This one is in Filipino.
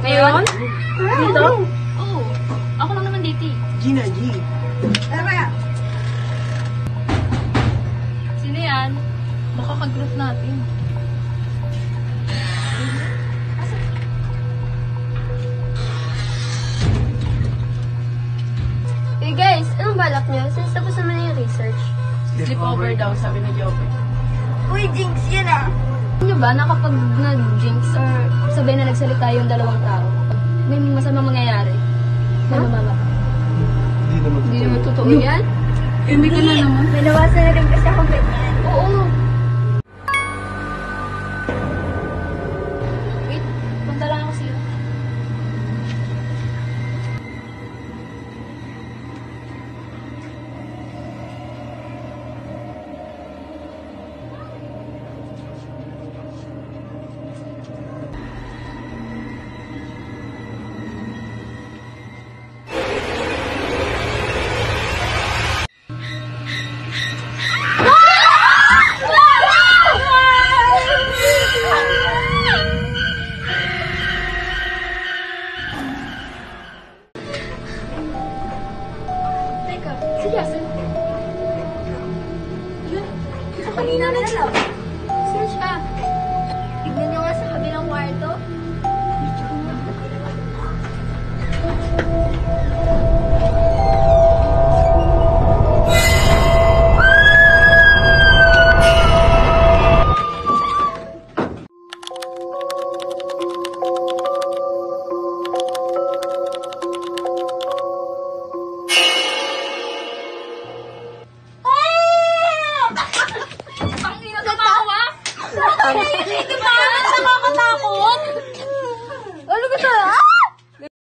Ngayon? Dito? Oo. Ako lang naman dito eh. Gina, G. Sino yan? Baka ka-group natin. Hey guys, anong balak niyo? Since tapos naman na yung research. Sleepover daw, sabi ni Jobe. Uy, Jinx, yan ah. Ano ba na kapag nag-jinx or sabay na nagsalita yung dalawang tao, may masamang mangyayari? May mamama. Hindi naman. Hindi naman totoo yan? Hindi ka na naman. May nawasan na rin kasi ako ganyan. Oo.